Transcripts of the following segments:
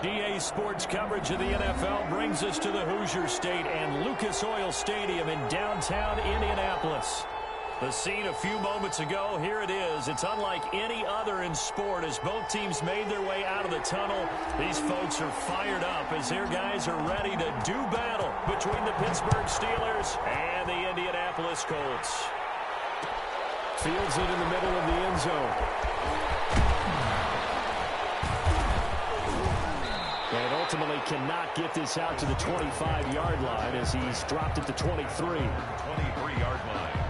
DA Sports coverage of the NFL brings us to the Hoosier State and Lucas Oil Stadium in downtown Indianapolis. The scene a few moments ago, here it is. It's unlike any other in sport as both teams made their way out of the tunnel. These folks are fired up as their guys are ready to do battle between the Pittsburgh Steelers and the Indianapolis Colts. Fields it in the middle of the end zone. And ultimately cannot get this out to the 25-yard line as he's dropped it to 23. 23-yard line.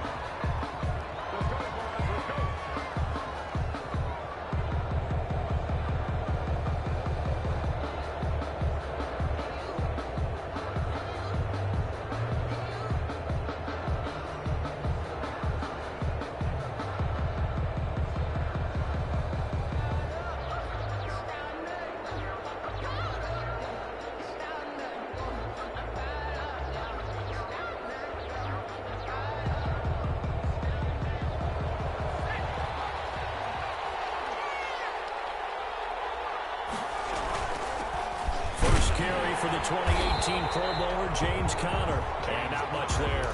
Carry for the 2018 Pro Bowler, James Conner. And not much there.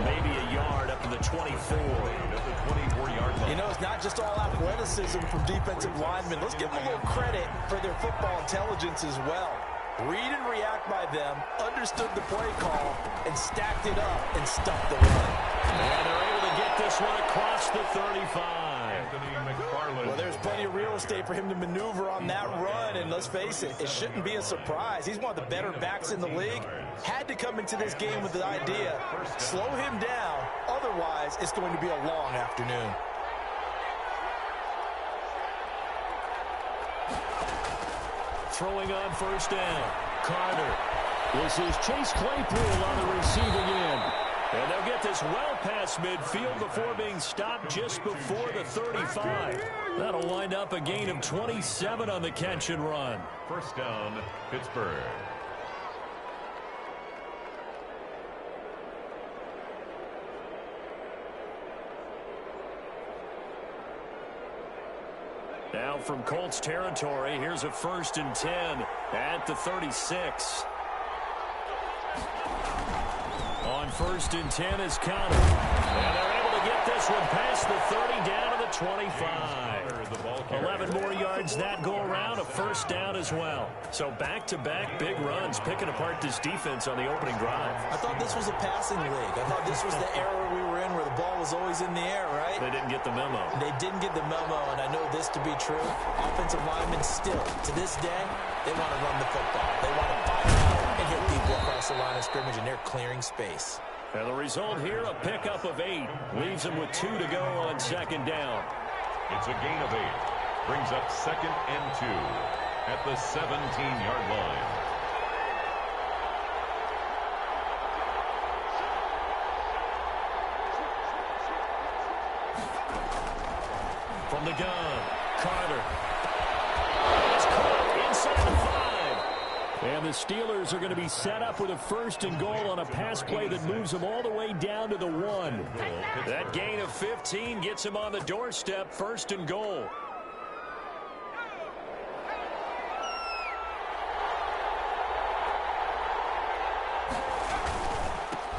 Maybe a yard up to the 24. At the 24-yard line. You know, it's not just all athleticism from defensive linemen. Let's give them a little credit for their football intelligence as well. Read and react by them, understood the play call, and stacked it up and stuffed the run. And they're able to get this one across the 35. Well, there's plenty of real estate for him to maneuver on that run, and let's face it, it shouldn't be a surprise. He's one of the better backs in the league. Had to come into this game with the idea, slow him down, otherwise it's going to be a long afternoon. Throwing on first down, Carter. This is Chase Claypool on the receiving end. And they'll get this well past midfield before being stopped just before the 35. That'll wind up a gain of 27 on the catch and run. First down, Pittsburgh. Now from Colts territory, here's a 1st and 10 at the 36. On 1st and 10 is Conner. And they're able to get this one past the 30 down to the 25. 11 more yards that go around, a first down as well. So back-to-back big runs, picking apart this defense on the opening drive. I thought this was a passing league. I thought this was the era we were in where the ball was always in the air, right? They didn't get the memo. They didn't get the memo, and I know this to be true. Offensive linemen still, to this day, they want to run the football. They want to fire out and hit people across the line of scrimmage, and they're clearing space. And the result here, a pickup of 8. Leaves them with 2 to go on second down. It's a gain of 8. Brings up 2nd and 2 at the 17-yard line. From the gun, Carter. It's caught inside the 5. And the Steelers are going to be set up with a 1st and goal on a pass play that moves them all the way down to the 1. That gain of 15 gets him on the doorstep, 1st and goal.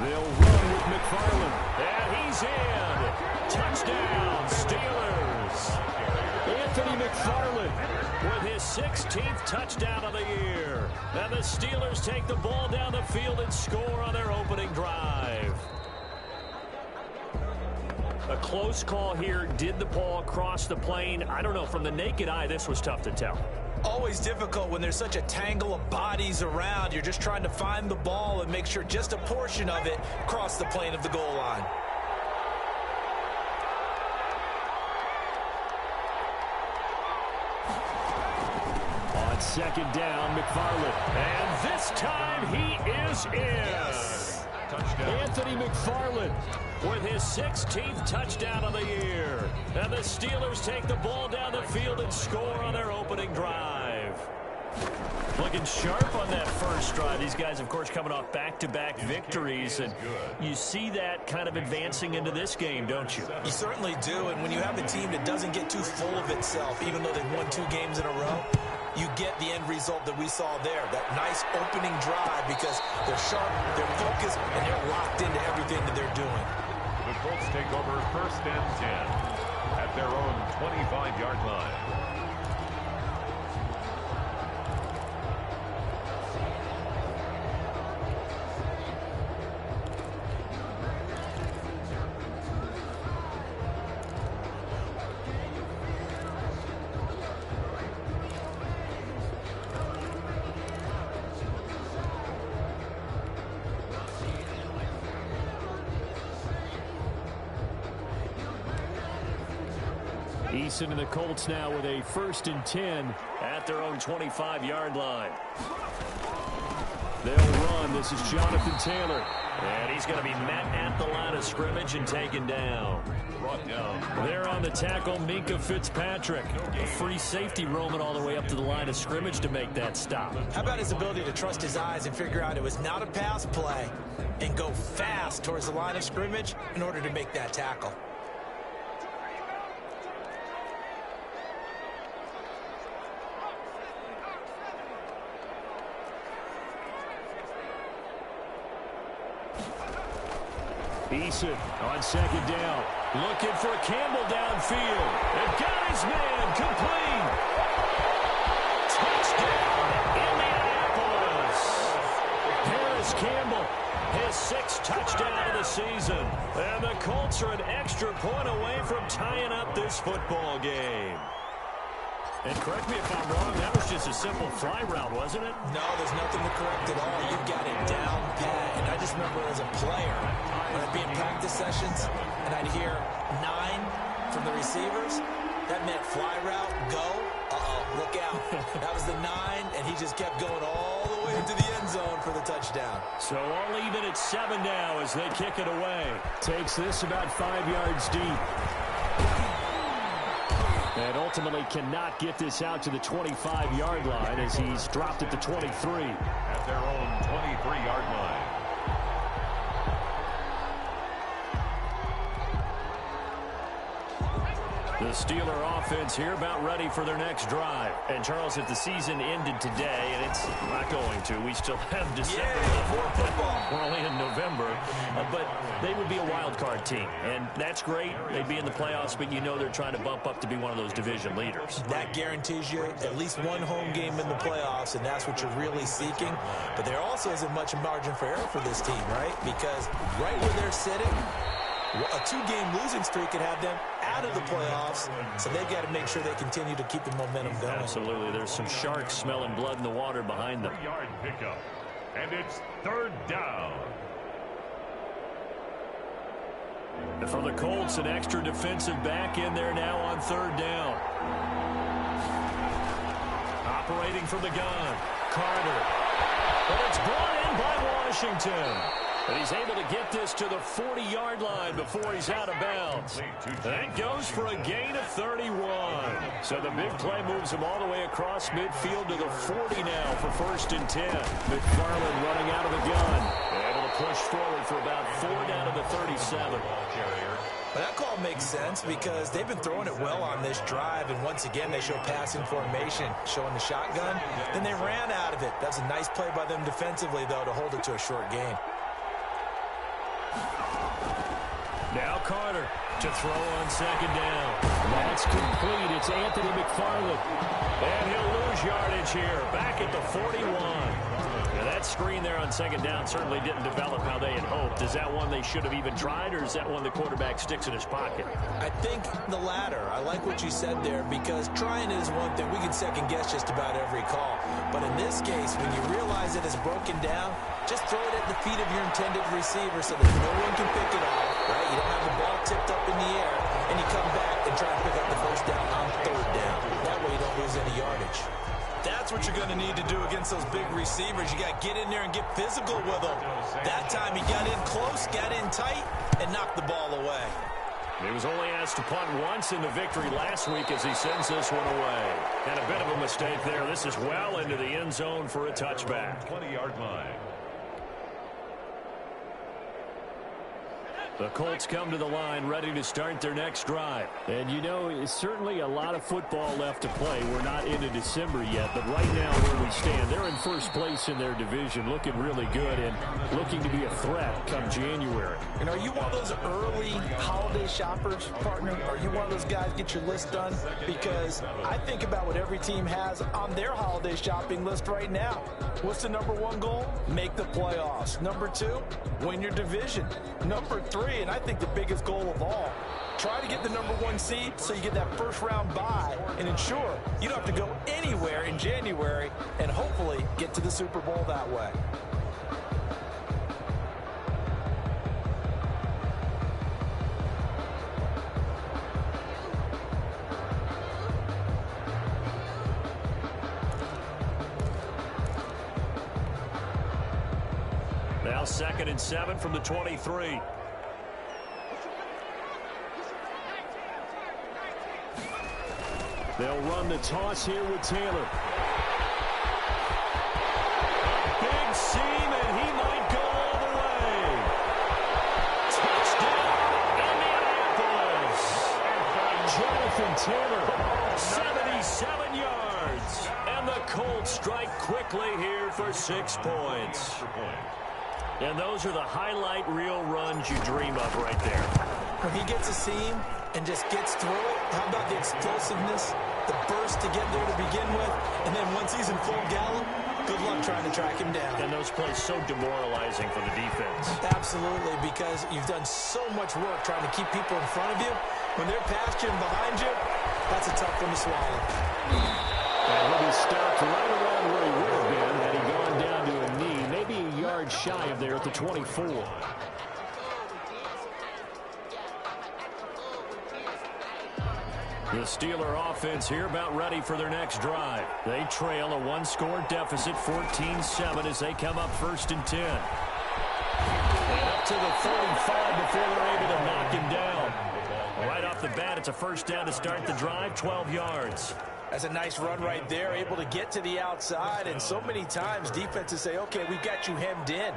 They'll run with McFarland. And he's in. Touchdown, Steelers. Anthony McFarland with his 16th touchdown of the year. And the Steelers take the ball down the field and score on their opening drive. A close call here. Did the ball cross the plane? I don't know. From the naked eye, this was tough to tell. Always difficult when there's such a tangle of bodies around. You're just trying to find the ball and make sure just a portion of it crossed the plane of the goal line. On second down, McFarland. And this time he is in. Yes. Touchdown. Anthony McFarland with his 16th touchdown of the year. And the Steelers take the ball down the field and score on their opening drive. Looking sharp on that first drive. These guys, of course, coming off back-to-back victories. And you see that kind of advancing into this game, don't you? You certainly do. And when you have a team that doesn't get too full of itself, even though they've won 2 games in a row, you get the end result that we saw there. That nice opening drive because they're sharp, they're focused, and they're locked into everything that they're doing. The Colts take over 1st and 10 at their own 25-yard line. Eason and the Colts now with a 1st and 10 at their own 25-yard line. They'll run. This is Jonathan Taylor. And he's going to be met at the line of scrimmage and taken down. Brought down. There on the tackle, Minkah Fitzpatrick. A free safety roaming all the way up to the line of scrimmage to make that stop. How about his ability to trust his eyes and figure out it was not a pass play and go fast towards the line of scrimmage in order to make that tackle. Eason on 2nd down. Looking for Campbell downfield. And got his man complete. Touchdown, Indianapolis. Harris Campbell, his 6th touchdown of the season. And the Colts are an extra point away from tying up this football game. And correct me if I'm wrong, that was just a simple fly route, wasn't it? No, there's nothing to correct at all. You've got it down pat. And I just remember as a player, when I'd be in practice sessions, and I'd hear 9 from the receivers, that meant fly route, go. Uh-oh, look out. That was the 9, and he just kept going all the way into the end zone for the touchdown. So all even at 7 now as they kick it away. Takes this about 5 yards deep. And ultimately cannot get this out to the 25-yard line as he's dropped at the 23. At their own 23-yard line. The Steeler offense here about ready for their next drive. And, Charles, if the season ended today, and it's not going to, we still have December before football. We're only in November. But they would be a wild card team. And that's great. They'd be in the playoffs, but you know they're trying to bump up to be one of those division leaders. That guarantees you at least one home game in the playoffs, and that's what you're really seeking. But there also isn't much margin for error for this team, right? Because right where they're sitting, a 2-game losing streak could have them out of the playoffs, so they've got to make sure they continue to keep the momentum going. Absolutely. There's some sharks smelling blood in the water behind them. Yard pickup, and it's 3rd down. And for the Colts, an extra defensive back in there now on 3rd down. Operating from the gun, Carter. But it's brought in by Washington. And he's able to get this to the 40-yard line before he's out of bounds. That goes for a gain of 31. So the big play moves him all the way across midfield to the 40 now for 1st and 10. McFarland running out of the gun. Able to push forward for about 4 down to the 37. But that call makes sense because they've been throwing it well on this drive, and once again they show passing formation, showing the shotgun. Then they ran out of it. That's a nice play by them defensively, though, to hold it to a short gain. Now Carter to throw on 2nd down. That's complete. It's Anthony McFarland. And he'll lose yardage here. Back at the 41. Now that screen there on 2nd down certainly didn't develop how they had hoped. Is that one they should have even tried, or is that one the quarterback sticks in his pocket? I think the latter. I like what you said there because trying is one thing. We can second guess just about every call. But in this case, when you realize it is broken down, just throw it at the feet of your intended receiver so that no one can pick it off, right? You don't have the ball tipped up in the air, and you come back and try and pick up the 1st down on 3rd down. That way you don't lose any yardage. That's what you're going to need to do against those big receivers. You got to get in there and get physical with them. That time he got in close, got in tight, and knocked the ball away. He was only asked to punt once in the victory last week as he sends this one away. And a bit of a mistake there. This is well into the end zone for a touchback. 20-yard line. The Colts come to the line ready to start their next drive. And you know, it's certainly a lot of football left to play. We're not into December yet, but right now where we stand, they're in first place in their division, looking really good and looking to be a threat come January. And are you one of those early holiday shoppers, partner? Are you one of those guys get your list done? Because I think about what every team has on their holiday shopping list right now. What's the number one goal? Make the playoffs. Number two, win your division. Number three, and I think the biggest goal of all, try to get the number one seed so you get that first round bye and ensure you don't have to go anywhere in January and hopefully get to the Super Bowl that way. Now 2nd and 7 from the 23. They'll run the toss here with Taylor. Big seam, and he might go all the way. Touchdown, Indianapolis. Jonathan Taylor, 77 yards. And the Colts strike quickly here for 6 points. And those are the highlight reel runs you dream of right there. When he gets a seam and just gets through it, how about the explosiveness, the burst to get there to begin with, and then once he's in full gallop, good luck trying to track him down. And those plays so demoralizing for the defense. Absolutely, because you've done so much work trying to keep people in front of you. When they're past you and behind you, that's a tough one to swallow. And he'll be stopped right around where he would have been had he gone down to a knee, maybe a yard shy of there at the 24. The Steeler offense here about ready for their next drive. They trail a one-score deficit, 14-7, as they come up 1st and 10. And up to the 45 before they're able to knock him down. Right off the bat, it's a first down to start the drive, 12 yards. That's a nice run right there, able to get to the outside, and so many times defenses say, okay, we've got you hemmed in.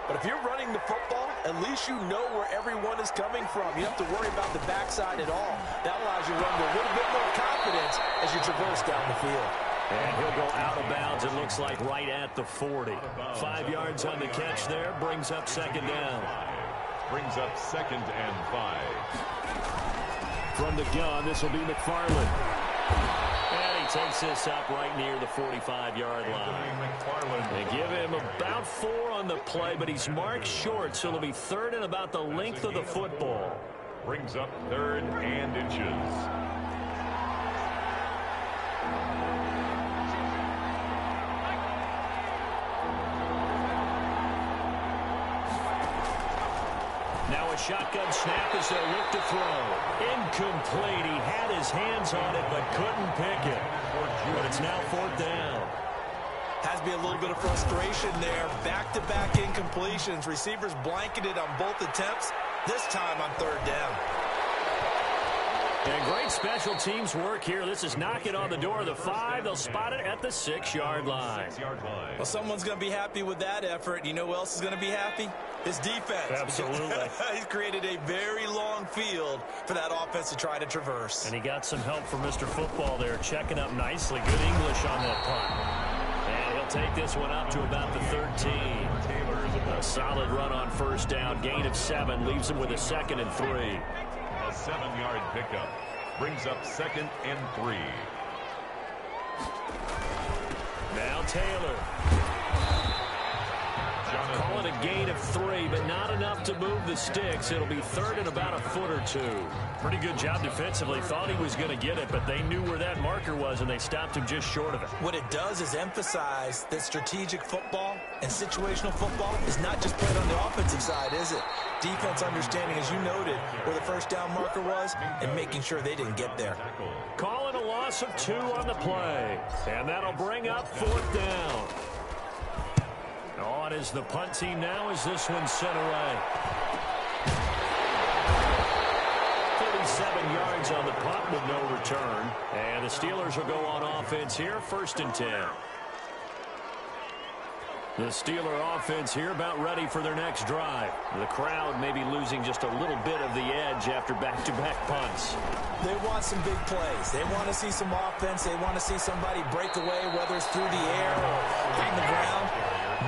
But if you're running the football, at least you know where everyone is coming from. You don't have to worry about the backside at all. That allows you to run with a little bit more confidence as you traverse down the field. And he'll go out of bounds, it looks like, right at the 40. 5 yards on the catch there, brings up 2nd down. Brings up 2nd and 5. From the gun, this will be McFarland. And he takes this up right near the 45-yard line. They give him about 4 on the play, but he's marked short, so it'll be 3rd and about the length of the football. Brings up 3rd and inches. Now a shotgun snap as they look to throw. Incomplete. He had his hands on it but couldn't pick it. But it's now 4th down. Has to be a little bit of frustration there. Back-to-back incompletions. Receivers blanketed on both attempts. This time on 3rd down. And great special teams work here. This is knocking on the door of the 5. They'll spot it at the 6-yard line. Well, someone's going to be happy with that effort. You know who else is going to be happy? His defense. Absolutely. He's created a very long field for that offense to try to traverse. And he got some help from Mr. Football there, checking up nicely. Good English on that punt. And he'll take this one up to about the 13. A solid run on 1st down. Gain of 7 leaves him with a 2nd and 3. A 7-yard pickup brings up 2nd and 3. Now Taylor. Call it a gain of 3, but not enough to move the sticks. It'll be 3rd and about a foot or 2. Pretty good job defensively. Thought he was going to get it, but they knew where that marker was, and they stopped him just short of it. What it does is emphasize that strategic football and situational football is not just played on the offensive side, is it? Defense understanding, as you noted, where the 1st down marker was and making sure they didn't get there. Calling a loss of 2 on the play, and that'll bring up 4th down. On is the punt team now as this one's sent away. 37 yards on the punt with no return. And the Steelers will go on offense here, 1st and 10. The Steeler offense here about ready for their next drive. The crowd may be losing just a little bit of the edge after back-to-back punts. They want some big plays. They want to see some offense. They want to see somebody break away, whether it's through the air or on the ground.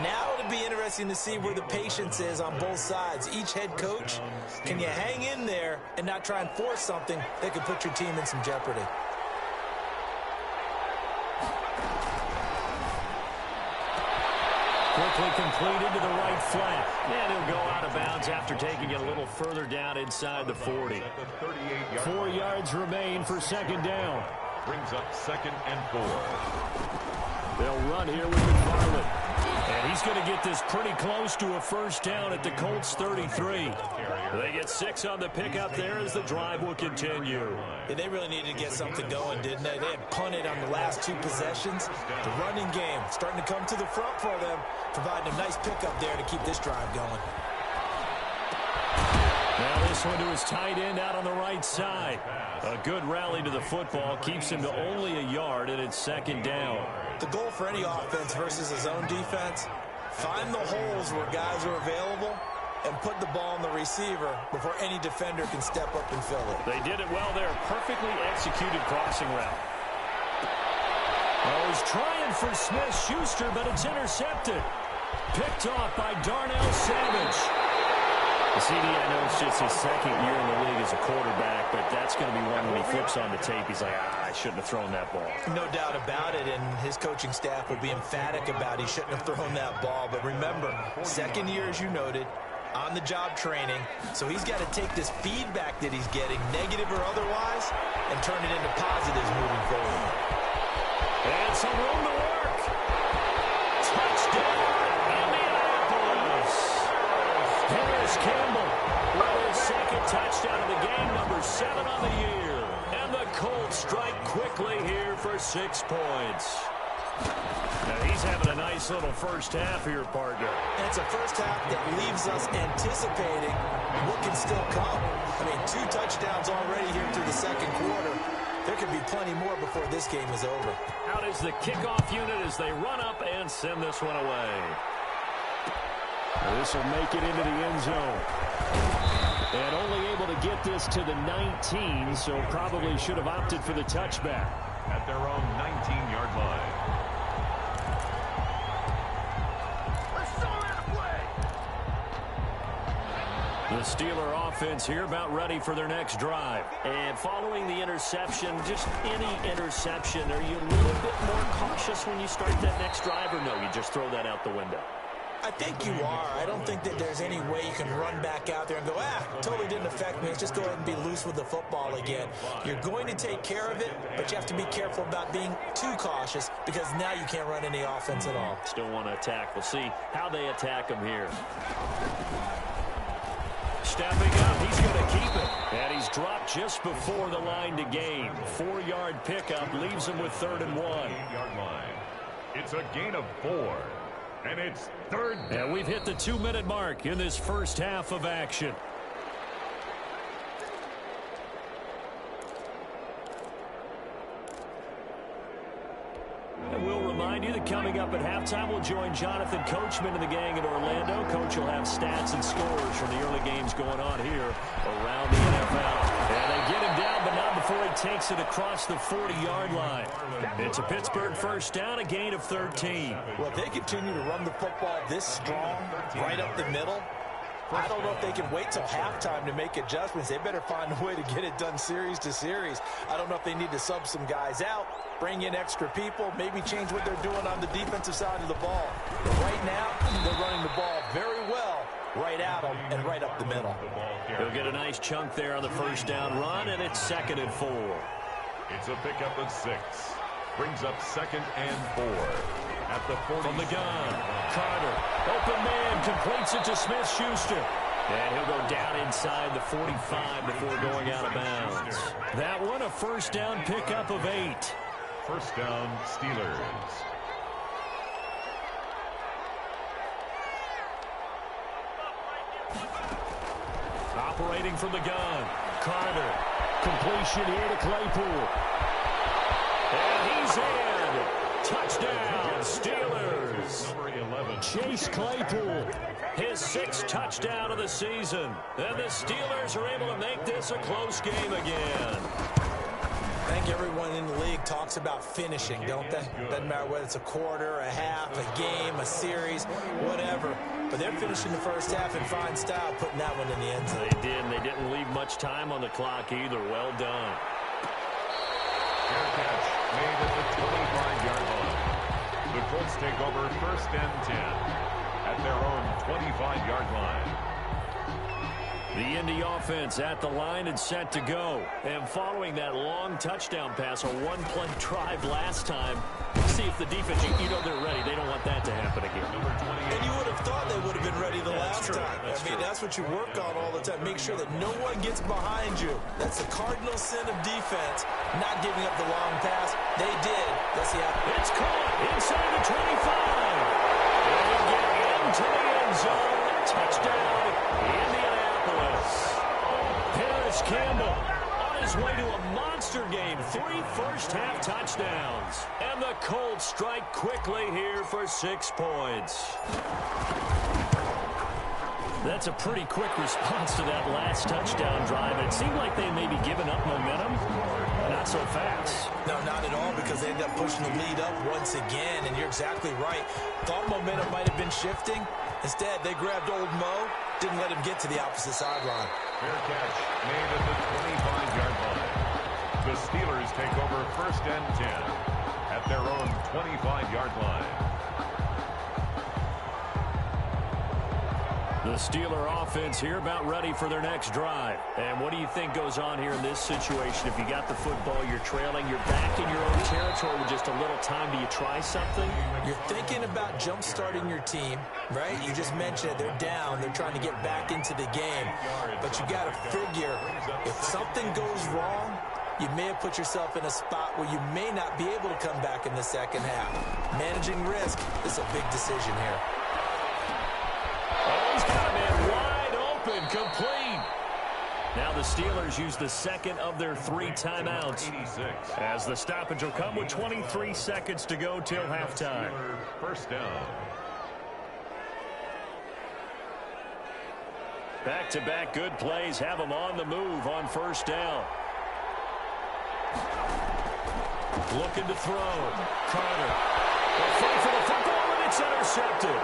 Now it'll be interesting to see where the patience is on both sides. Each head coach, can you hang in there and not try and force something that could put your team in some jeopardy? Quickly completed to the right flat. And he'll go out of bounds after taking it a little further down inside the 40. 4 yards remain for second down. Brings up 2nd and 4. They'll run here with McFarland. And he's going to get this pretty close to a first down at the Colts 33. They get 6 on the pickup there as the drive will continue. Yeah, they really needed to get something going, didn't they? They had punted on the last 2 possessions. The running game starting to come to the front for them, providing a nice pickup there to keep this drive going. Now this one to his tight end out on the right side. A good rally to the football keeps him to only a yard, and it's second down. The goal for any offense versus his own defense, find the holes where guys are available and put the ball on the receiver before any defender can step up and fill it. They did it well there. Perfectly executed crossing route. Oh, he's trying for Smith-Schuster, but it's intercepted. Picked off by Darnell Savage. The CD, I know it's just his second year in the league as a quarterback, but that's going to be one when he flips on the tape. He's like, I shouldn't have thrown that ball. No doubt about it, and his coaching staff will be emphatic about he shouldn't have thrown that ball. But remember, second year, as you noted, on-the-job training, so he's got to take this feedback that he's getting, negative or otherwise, and turn it into positives moving forward. And some room to work. Touchdown, Indianapolis. Harris Campbell with his second touchdown of the game, number 7 on the year. And the Colts strike quickly here for 6 points. Now he's having a nice little first half here, partner. And it's a first half that leaves us anticipating what can still come. I mean, 2 touchdowns already here through the second quarter. There could be plenty more before this game is over. Out is the kickoff unit as they run up and send this one away. This will make it into the end zone. And only able to get this to the 19, so probably should have opted for the touchback. At their own 19-yard line. The Steeler offense here about ready for their next drive. And following the interception, just any interception, are you a little bit more cautious when you start that next drive, or no, you just throw that out the window? I think you are. I don't think that there's any way you can run back out there and go, totally didn't affect me. Let's just go ahead and be loose with the football again. You're going to take care of it, but you have to be careful about being too cautious because now you can't run any offense at all. Still want to attack. We'll see how they attack him here. Stepping up, he's going to keep it. And he's dropped just before the line to gain. 4-yard pickup leaves him with 3rd and 1. 8-yard line. It's a gain of 4. And it's 3rd down. And we've hit the 2-minute mark in this first half of action. And we'll remind you that coming up at halftime, we'll join Jonathan Coachman and the gang in Orlando. Coach will have stats and scores from the early games going on here around the NFL. And they get him down, but not before he takes it across the 40-yard line. It's a Pittsburgh first down, a gain of 13. Well, if they continue to run the football this strong, right up the middle, I don't know if they can wait till halftime to make adjustments. They better find a way to get it done series to series. I don't know if they need to sub some guys out, bring in extra people, maybe change what they're doing on the defensive side of the ball. But right now, they're running the ball very well right at them and right up the middle. He'll get a nice chunk there on the first down run, and it's 2nd and 4. It's a pickup of 6. Brings up 2nd and 4. At the 40. From the gun, Carter, open man, completes it to Smith-Schuster. And he'll go down inside the 45 before going out of bounds. That one, a first down pickup of 8. First down, Steelers. Operating from the gun, Carter, completion here to Claypool. And he's in. Touchdown, Steelers. Number 11. Chase Claypool, his 6th touchdown of the season. And the Steelers are able to make this a close game again. I think everyone in the league talks about finishing, don't they? Doesn't matter whether it's a quarter, a half, a game, a series, whatever. But they're finishing the first half in fine style, putting that one in the end zone. They did, and they didn't leave much time on the clock either. Well done. Fair catch made at the 25-yard line. The Colts take over 1st and 10 at their own 25-yard line. The Indy offense at the line and set to go. And following that long touchdown pass, a one-play drive last time, see if the defense, you know they're ready. They don't want that to happen again. And you would have thought they would have been ready the last time. That's what you work on all the time. Make sure that no one gets behind you. That's the cardinal sin of defense, not giving up the long pass. They did. Let's see how. It's caught inside the 25. And they get into the end zone. Touchdown, Indianapolis. Paris Campbell on his way to a monster game. 3 first-half touchdowns. And the Colts strike quickly here for 6 points. That's a pretty quick response to that last touchdown drive. It seemed like they may be giving up momentum. Not so fast. No, not at all, because they ended up pushing the lead up once again. And you're exactly right. Thought momentum might have been shifting. Instead, they grabbed old Mo, didn't let him get to the opposite sideline. Fair catch made at the 25-yard line. The Steelers take over 1st and 10 at their own 25-yard line. The Steeler offense here about ready for their next drive. And what do you think goes on here in this situation? If you got the football, you're trailing, you're back in your own territory with just a little time. Do you try something? You're thinking about jump-starting your team, right? You just mentioned it. They're down. They're trying to get back into the game. But you got to figure, if something goes wrong, you may have put yourself in a spot where you may not be able to come back in the second half. Managing risk is a big decision here. Oh, he's got a man wide open, complete. Now the Steelers use the 2nd of their 3 timeouts as the stoppage will come with 23 seconds to go till halftime. First down. Back-to-back good plays have them on the move on 1st down. Looking to throw. Carter. The fight for the football, and it's intercepted.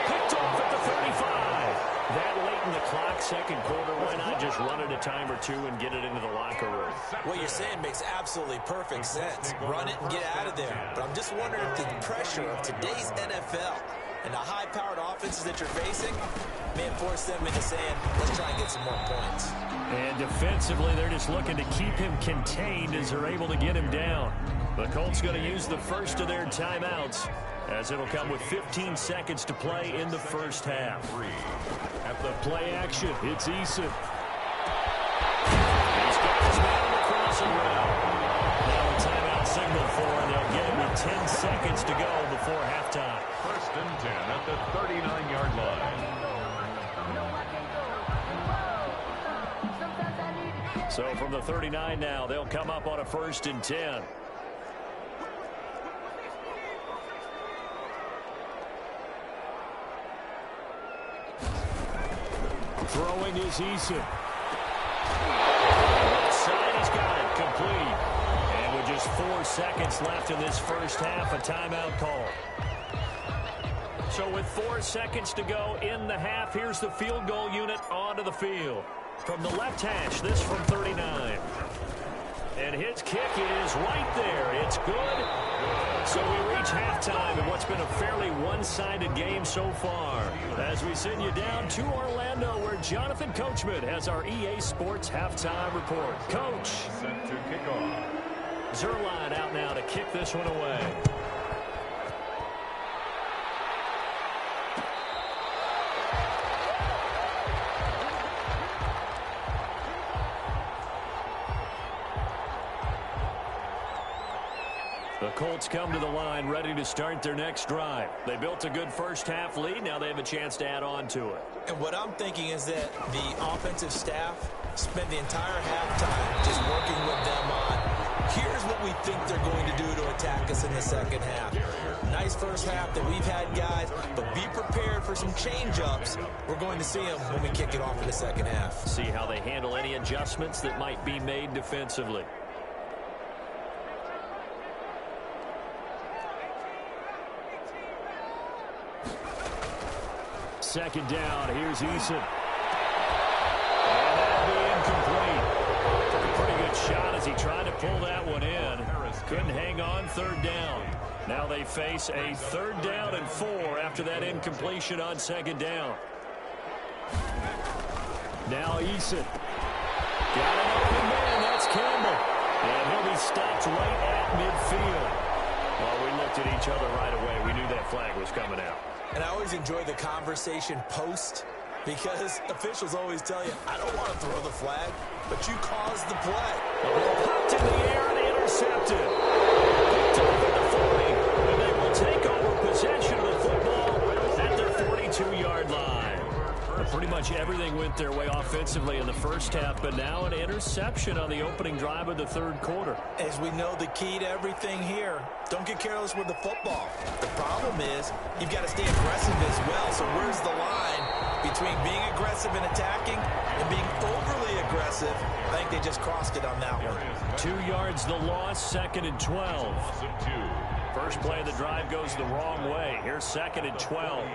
Picked off at the 35. That late in the clock, 2nd quarter, why not just run it a time or two and get it into the locker room? What you're saying makes absolutely perfect sense. Run it and get out of there. But I'm just wondering if the pressure of today's NFL and the high-powered offenses that you're facing may force them into saying, let's try and get some more points. And defensively, they're just looking to keep him contained as they're able to get him down. The Colts going to use the first of their timeouts, as it'll come with 15 seconds to play in the first half. At the play action, it's Eason. He's got his man on the crossing route. Now a timeout signal for him. They'll get him with 10 seconds to go before halftime. 1st and 10 at the 39-yard line. So from the 39 now, they'll come up on a 1st and 10. Throwing is Eason. Side, he's got it, complete. And with just 4 seconds left in this first half, a timeout call. So with 4 seconds to go in the half, here's the field goal unit onto the field. From the left hash, this from 39. And his kick is right there. It's good. So we reach halftime in what's been a fairly one-sided game so far. As we send you down to Orlando, where Jonathan Coachman has our EA Sports halftime report. Coach. Set to kick off. Zerline out now to kick this one away. The Colts come to the line ready to start their next drive. They built a good first half lead. Now they have a chance to add on to it. And what I'm thinking is that the offensive staff spent the entire halftime just working with them on, here's what we think they're going to do to attack us in the second half. Nice first half that we've had, guys, but be prepared for some change-ups. We're going to see them when we kick it off in the second half. See how they handle any adjustments that might be made defensively. Second down, here's Eason. And that'll be incomplete. Took a pretty good shot as he tried to pull that one in. Couldn't hang on, third down. Now they face a 3rd down and 4 after that incompletion on second down. Now Eason. Got an open man, that's Campbell. And he'll be stopped right at midfield. Well, we looked at each other right away. We knew that flag was coming out. And I always enjoy the conversation post, because officials always tell you, I don't want to throw the flag, but you caused the play. The ball popped in the air and intercepted. Picked up at the 40, and they will take over possession of the football at their 42-yard line. Pretty much everything went their way offensively in the first half, but now an interception on the opening drive of the 3rd quarter. As we know, the key to everything here, don't get careless with the football. The problem is you've got to stay aggressive as well. So where's the line between being aggressive and attacking and being overly aggressive? I think they just crossed it on that one. 2 yards the loss, 2nd and 12. First play of the drive goes the wrong way. Here's 2nd and 12.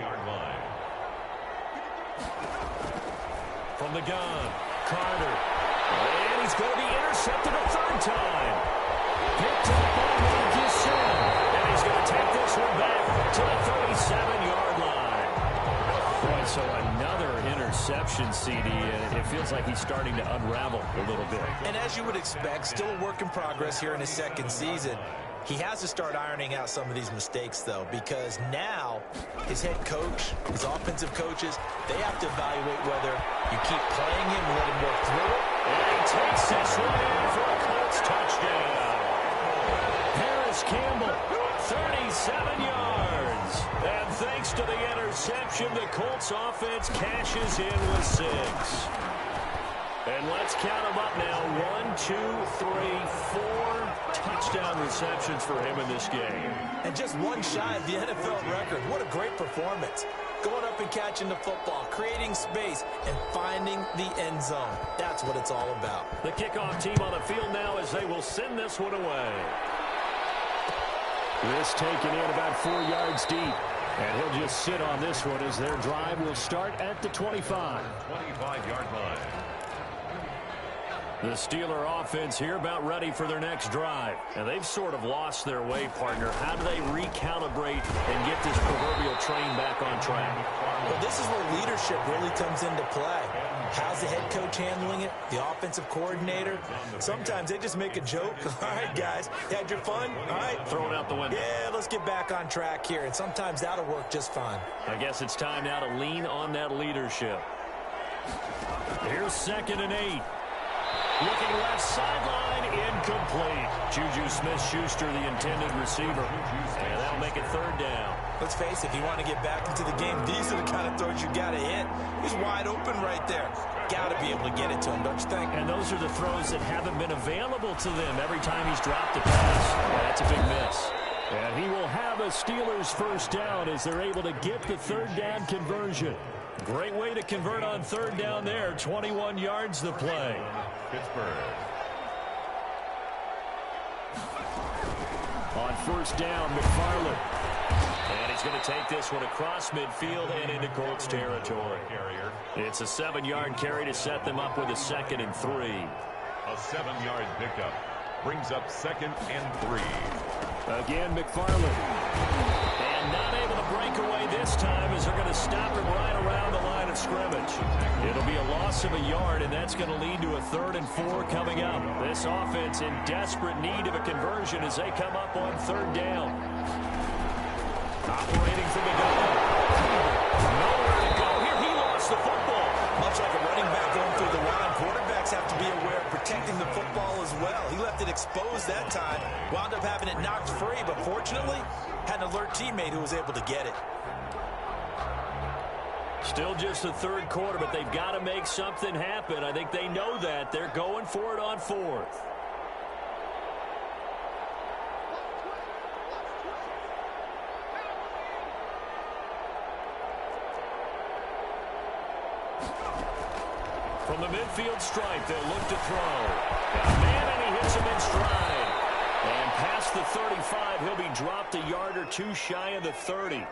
From the gun, Carter. And he's going to be intercepted a 3rd time. Picked up by Marcus. And he's going to take this one back to the 37-yard line. Boy, so another interception, CD. It feels like he's starting to unravel a little bit. And as you would expect, still a work in progress here in his 2nd season. He has to start ironing out some of these mistakes, though, because now his head coach, his offensive coaches, they have to evaluate whether you keep playing him and let him work through it. And he takes this one in for a Colts touchdown. Harris Campbell, 37 yards. And thanks to the interception, the Colts offense cashes in with 6. And let's count them up now. 1, 2, 3, 4 touchdown receptions for him in this game. And just one shy of the NFL record. What a great performance. Going up and catching the football, creating space, and finding the end zone. That's what it's all about. The kickoff team on the field now as they will send this one away. This taken in about 4 yards deep. And he'll just sit on this one as their drive will start at the 25. 25-yard line. The Steeler offense here about ready for their next drive. And they've sort of lost their way, partner. How do they recalibrate and get this proverbial train back on track? Well, this is where leadership really comes into play. How's the head coach handling it? The offensive coordinator? Sometimes they just make a joke. All right, guys, you had your fun? All right. Throw it out the window. Yeah, let's get back on track here. And sometimes that'll work just fine. I guess it's time now to lean on that leadership. Here's 2nd and 8. Looking left sideline, incomplete. Juju Smith-Schuster, the intended receiver. And that'll make it 3rd down. Let's face it, if you want to get back into the game, these are the kind of throws you got to hit. He's wide open right there. Got to be able to get it to him, don't you think? And those are the throws that haven't been available to them every time he's dropped a pass. That's a big miss. And he will have a Steelers 1st down as they're able to get the 3rd down conversion. Great way to convert on 3rd down there. 21 yards the play. Pittsburgh. On 1st down, McFarland. And he's going to take this one across midfield and into Colts territory. It's a 7-yard carry to set them up with a 2nd and 3. A 7-yard pickup brings up 2nd and 3. Again, McFarland. And not able to break away this time as they're going to stop him right around the line of scrimmage. It'll be a loss of a yard, and that's going to lead to a 3rd and 4 coming up. This offense in desperate need of a conversion as they come up on 3rd down. Operating from the gun. Nowhere to go here. He lost the football. Much like a running back going through the line, quarterbacks have to be aware of protecting the football as well. He left it exposed that time, wound up having it knocked free, but fortunately, had an alert teammate who was able to get it. Still just the 3rd quarter, but they've got to make something happen. I think they know that. They're going for it on 4th. From the midfield stripe, they'll look to throw. Got a man, and he hits him in stride. And past the 35, he'll be dropped a yard or two shy of the 30.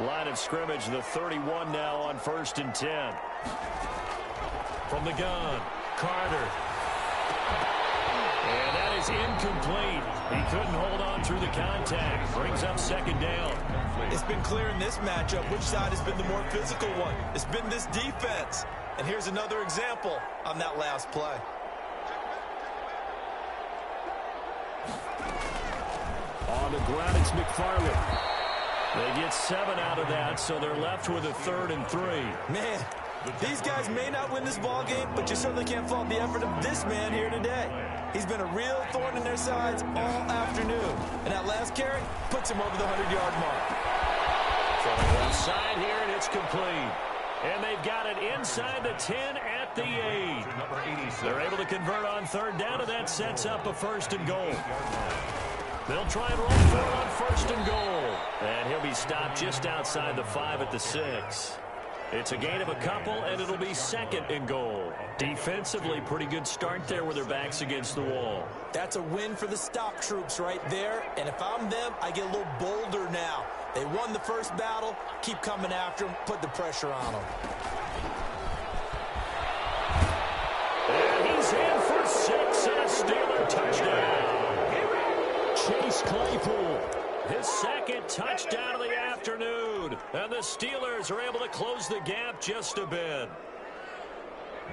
Line of scrimmage, the 31 now on 1st and 10. From the gun, Carter. And that is incomplete. He couldn't hold on through the contact. Brings up 2nd down. It's been clear in this matchup which side has been the more physical one. It's been this defense. And here's another example on that last play. On the ground, it's McFarland. They get 7 out of that, so they're left with a 3rd and 3. Man, these guys may not win this ball game, but you certainly can't fault the effort of this man here today. He's been a real thorn in their sides all afternoon. And that last carry puts him over the 100-yard mark. From the left side here, and it's complete. And they've got it inside the 10 at the 8. They're able to convert on 3rd down, and that sets up a 1st and goal. They'll try and roll for it on 1st and goal. And he'll be stopped just outside the 5 at the 6. It's a gain of a couple, and it'll be 2nd and goal. Defensively, pretty good start there with their backs against the wall. That's a win for the stop troops right there. And if I'm them, I get a little bolder now. They won the first battle. Keep coming after them. Put the pressure on them. And he's in for 6 and a Steeler touchdown. Chase Claypool, his 2nd touchdown of the afternoon. And the Steelers are able to close the gap just a bit.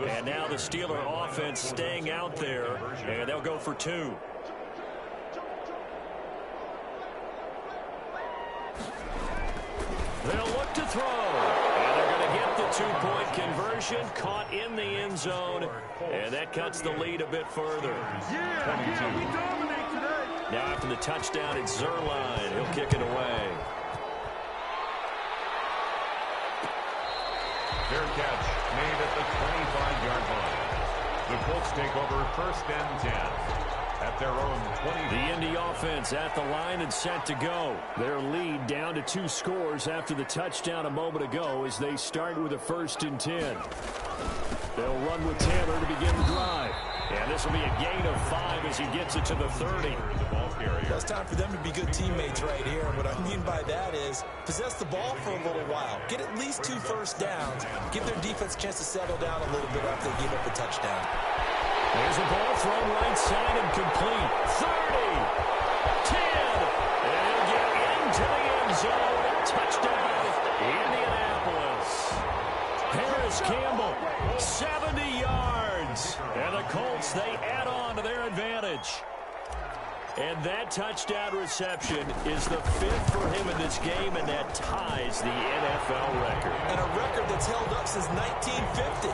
And now the Steeler offense staying out there, and they'll go for 2. They'll look to throw. And they're going to get the 2-point conversion, caught in the end zone, and that cuts the lead a bit further. Yeah, we dominate today. Now after the touchdown, it's Zerline. He'll kick it away. Fair catch made at the 25-yard line. The Colts take over 1st and 10 at their own 20. The Indy offense at the line and set to go. Their lead down to 2 scores after the touchdown a moment ago as they start with a 1st and 10. They'll run with Taylor to begin the drive. And this will be a gain of 5 as he gets it to the 30. It's time for them to be good teammates right here. What I mean by that is possess the ball for a little while. Get at least 2 first downs. Give their defense a chance to settle down a little bit after they give up a touchdown. There's a ball thrown right side and complete. 30, 10, and he'll get into the end zone. Touchdown, Indianapolis. Harris Campbell, 70 yards. And the Colts, they add on to their advantage. And that touchdown reception is the 5th for him in this game, and that ties the NFL record. And a record that's held up since 1950.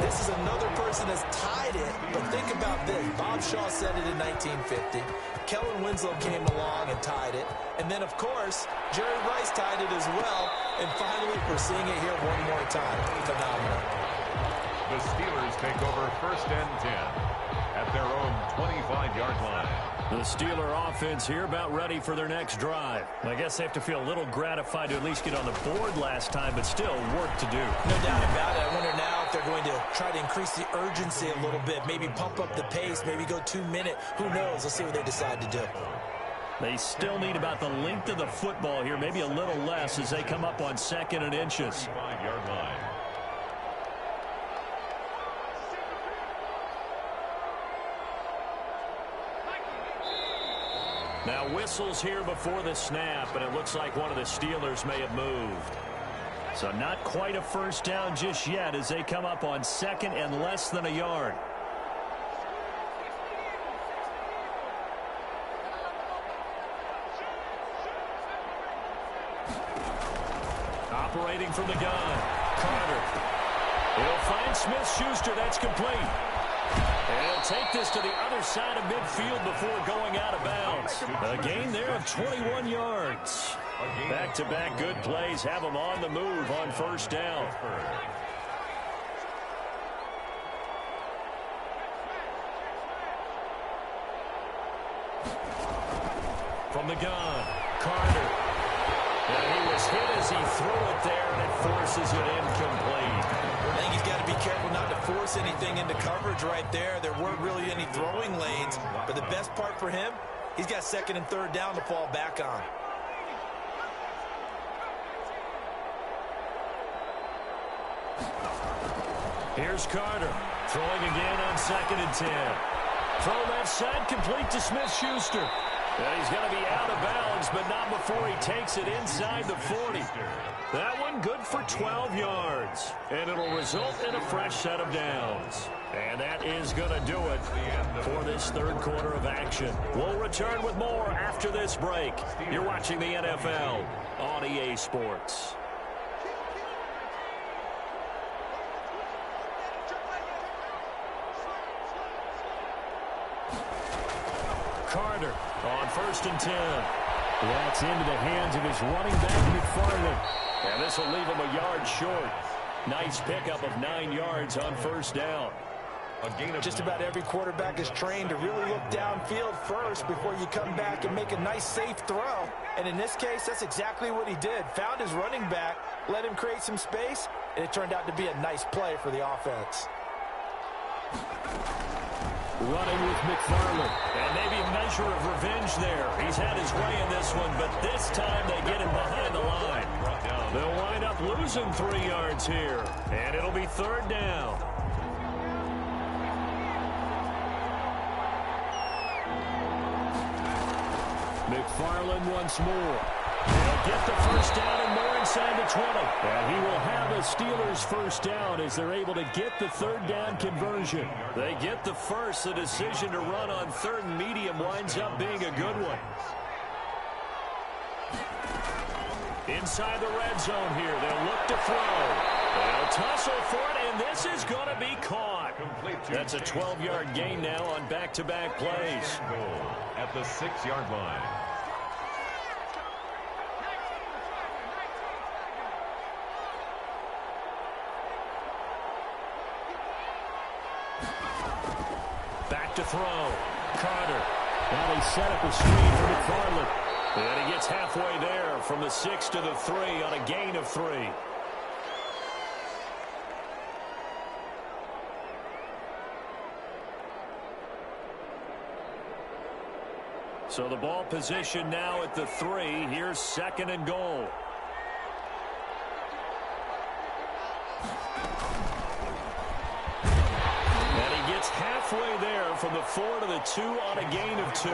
This is another person that's tied it, but think about this. Bob Shaw said it in 1950. Kellen Winslow came along and tied it. And then, of course, Jerry Rice tied it as well. And finally, we're seeing it here one more time. Phenomenal. The Steelers take over 1st and 10 at their own 25-yard line. The Steeler offense here about ready for their next drive. I guess they have to feel a little gratified to at least get on the board last time, but still work to do. No doubt about it. I wonder now if they're going to try to increase the urgency a little bit, maybe pump up the pace, maybe go 2-minute. Who knows? Let's see what they decide to do. They still need about the length of the football here, maybe a little less as they come up on 2nd and inches. 5-yard line. Now whistles here before the snap, and it looks like one of the Steelers may have moved. So not quite a first down just yet as they come up on 2nd and less than a yard. Operating from the gun, Carter. He'll find Smith-Schuster. That's complete. And he'll take this to the other side of midfield before going out of bounds. A gain there of 21 yards. Back-to-back good plays have them on the move on 1st down. From the gun, Carter. And he was hit as he threw it there, and it forces it incomplete. I think he's got to be careful not to force anything into coverage right there. There weren't really any throwing lanes, but the best part for him, he's got second and third down to fall back on. Here's Carter, throwing again on 2nd and 10. Throw left side, complete to Smith-Schuster. And he's going to be out of bounds, but not before he takes it inside the 40. That one good for 12 yards. And it'll result in a fresh set of downs. And that is going to do it for this third quarter of action. We'll return with more after this break. You're watching the NFL on EA Sports. Carter on 1st and 10. That's into the hands of his running back, McFarland. And this will leave him a yard short. Nice pickup of 9 yards on 1st down. Just about every quarterback is trained to really look downfield first before you come back and make a nice, safe throw. And in this case, that's exactly what he did. Found his running back, let him create some space, and it turned out to be a nice play for the offense. Running with McFarland. And maybe a measure of revenge there. He's had his way in this one, but this time they get him behind the line. They'll wind up losing 3 yards here. And it'll be 3rd down. McFarland once more. They'll get the 1st down and more inside the 20. And he will have the Steelers' 1st down as they're able to get the 3rd down conversion. They get the first. The decision to run on 3rd and medium winds up being a good one. Inside the red zone here. They'll look to throw. They'll tussle for it, and this is going to be caught. That's a 12-yard gain now on back-to-back plays. At the 6-yard line. Back to throw. Carter. Now they set up a screen for McFarland. And he gets halfway there from the 6 to the 3 on a gain of 3. So the ball position now at the 3. Here's 2nd and goal. And he gets halfway there from the 4 to the 2 on a gain of 2.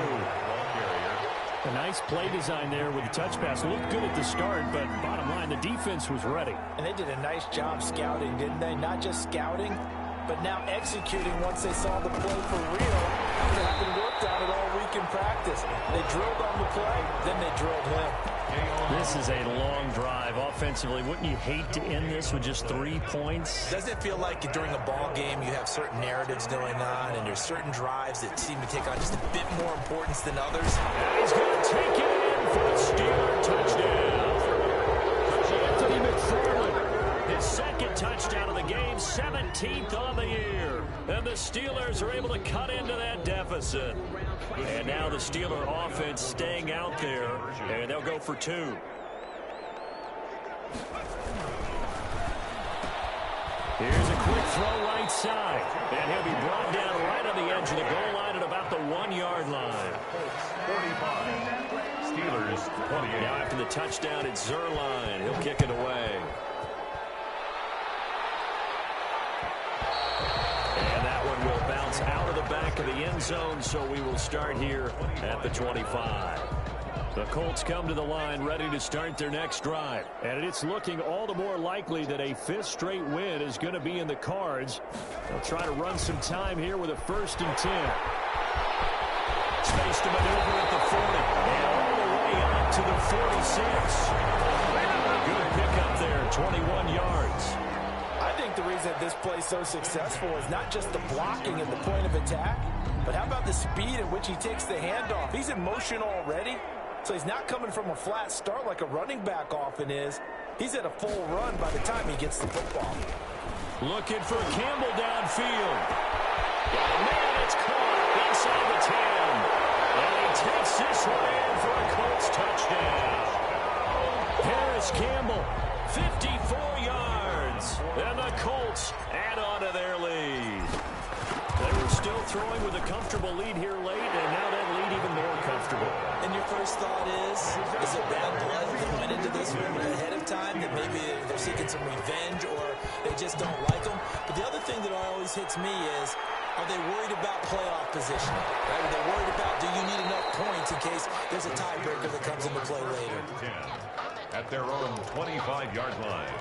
A nice play design there with the touch pass. Looked good at the start, but bottom line, the defense was ready. And they did a nice job scouting, didn't they? Not just scouting, but now executing once they saw the play for real. They haven't worked on it all week in practice. They drilled on the play, then they drilled him. This is a long drive offensively. Wouldn't you hate to end this with just 3 points? Doesn't it feel like during a ball game you have certain narratives going on and there's certain drives that seem to take on just a bit more importance than others? And he's going to take it in for a Steeler touchdown. Anthony McFarland, his 2nd touchdown of the game, 17th on the year. And the Steelers are able to cut into that deficit. And now the Steeler offense staying out there, and they'll go for 2. Here's a quick throw right side. And he'll be brought down right on the edge of the goal line at about the 1-yard line. 45. Steelers 28. Now after the touchdown, it's Zerline. He'll kick it away. And that one will bounce out of the back of the end zone, so we will start here at the 25. The Colts come to the line ready to start their next drive. And it's looking all the more likely that a 5th straight win is going to be in the cards. They'll try to run some time here with a 1st and 10. Space to maneuver at the 40. And all the way out to the 46. Good pickup there, 21 yards. I think the reason that this play is so successful is not just the blocking at the point of attack, but how about the speed at which he takes the handoff? He's in motion already, so he's not coming from a flat start like a running back often is. He's at a full run by the time he gets the football. Looking for Campbell downfield. Man, it's caught inside the 10. And he takes this one in for a Colts touchdown. Harris Campbell, 54 yards. And the Colts add on to their lead. They were still throwing with a comfortable lead here late, and now that lead even more comfortable. And your first thought is it bad blood that went into this one ahead of time, that maybe they're seeking some revenge or they just don't like them? But the other thing that always hits me is, are they worried about playoff positioning? Right? Are they worried about, do you need enough points in case there's a tiebreaker that comes into play later? 10 at their own 25-yard line.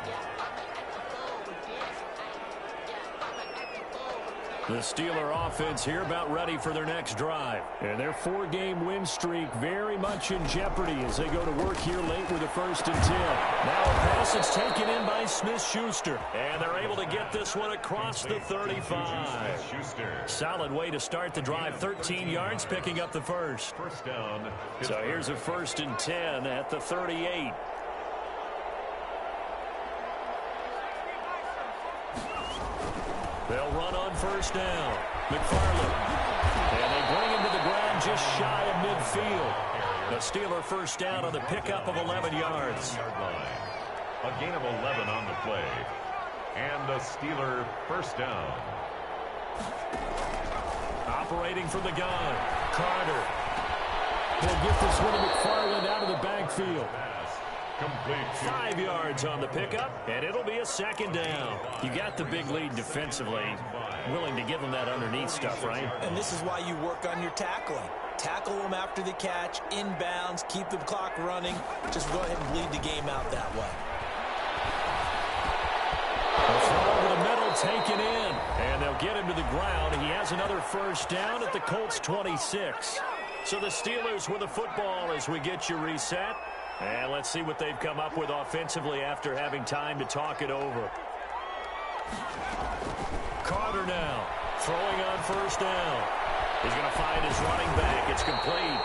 The Steeler offense here about ready for their next drive. And their 4-game win streak very much in jeopardy as they go to work here late with a 1st and 10. Now a pass that's taken in by Smith-Schuster. And they're able to get this one across the 35. Solid way to start the drive. 13 yards, picking up the first. First down. So here's a 1st and 10 at the 38. They'll run on 1st down. McFarland. And they bring him to the ground just shy of midfield. The Steeler 1st down on the pickup of 11 yards. A gain of 11 on the play. And the Steeler 1st down. Operating from the gun. Carter. They'll get this one to McFarland out of the backfield. Complete. 5 yards on the pickup, and it'll be a 2nd down. You got the big lead defensively. Willing to give them that underneath stuff, right? And this is why you work on your tackling. Tackle them after the catch, inbounds, keep the clock running. Just go ahead and bleed the game out that way. The throw over the middle taken in, and they'll get him to the ground. He has another 1st down at the Colts 26. So the Steelers with the football as we get you reset. And let's see what they've come up with offensively after having time to talk it over. Carter now throwing on 1st down. He's going to find his running back. It's complete.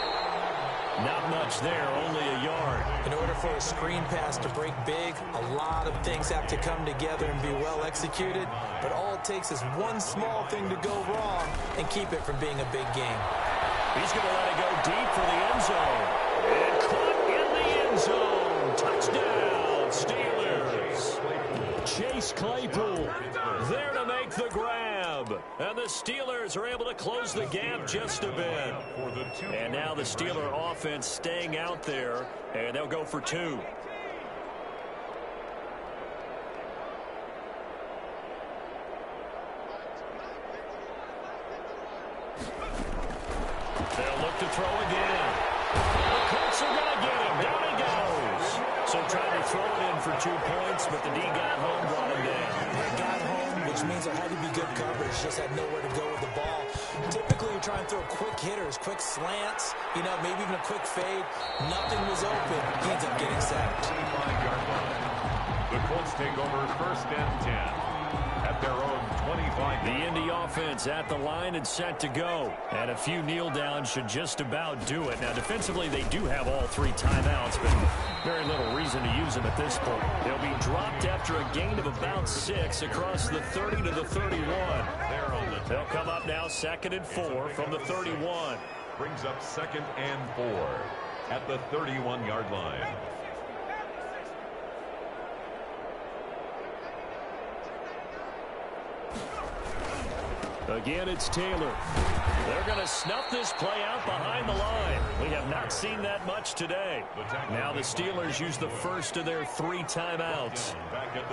Not much there, only a yard. In order for a screen pass to break big, a lot of things have to come together and be well executed. But all it takes is one small thing to go wrong and keep it from being a big game. He's going to let it go deep for the end zone. And caught in the end zone. Touchdown, Steelers. Chase Claypool there to make the grab. And the Steelers are able to close the gap just a bit. And now the Steeler offense staying out there, and they'll go for 2. They'll look to throw again. The Colts are going to get him. Down he goes. So trying to throw it in for 2 points, but the D got home, brought him down. They got home, which means there had to be good coverage. Just had nowhere to go with the ball. Typically, you're trying to throw quick hitters, quick slants, you know, maybe even a quick fade. Nothing was open. He ends up getting sacked. 25-yard line. The Colts take over 1st and 10. At their own 25. The Indy offense at the line and set to go. And a few kneel downs should just about do it. Now, defensively, they do have all 3 timeouts, but very little reason to use them at this point. They'll be dropped after a gain of about 6 across the 30 to the 31. They'll come up now 2nd and 4 from the 31. Brings up 2nd and 4 at the 31-yard line. Again, it's Taylor. They're going to snuff this play out behind the line. We have not seen that much today. Now the Steelers use the first of their 3 timeouts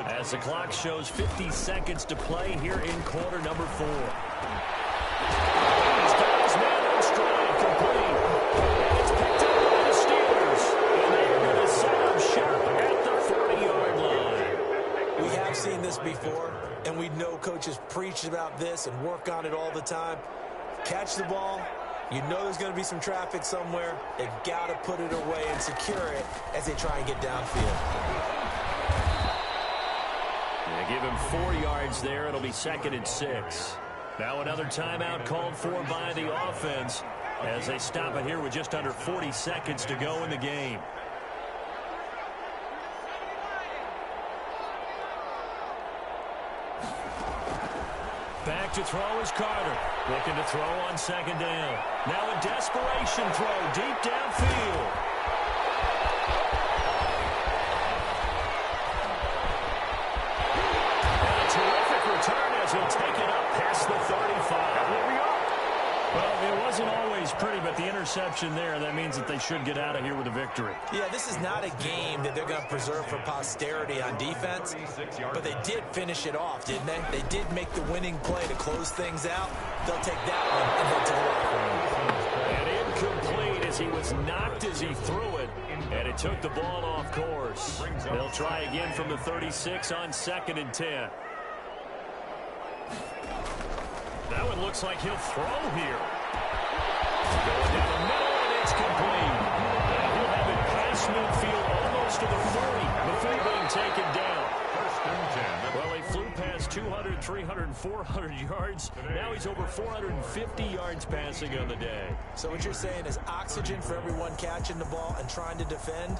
as the clock shows 50 seconds to play here in quarter number 4. He's got his man on stride, complete. And it's picked up by the Steelers. And they're going to set up shop at the 40-yard line. We have seen this before. And we know coaches preach about this and work on it all the time. Catch the ball. You know there's going to be some traffic somewhere. They've got to put it away and secure it as they try and get downfield. They give him 4 yards there. It'll be 2nd and 6. Now another timeout called for by the offense as they stop it here with just under 40 seconds to go in the game. Back to throw is Carter. Looking to throw on 2nd down. Now a desperation throw deep downfield. interception there. That means that they should get out of here with a victory. Yeah, this is not a game that they're going to preserve for posterity on defense, but they did finish it off, didn't they? They did make the winning play to close things out. They'll take that one and head to the locker room. And incomplete as he was knocked as he threw it, and it took the ball off course. They'll try again from the 36 on 2nd and 10. That one looks like he'll throw here. Going down the middle, and it's complete. And he'll have it past midfield almost to the 40 before being taken down. First and 10. Well, he flew past 200, 300, 400 yards. Now he's over 450 yards passing on the day. So what you're saying is oxygen for everyone catching the ball and trying to defend?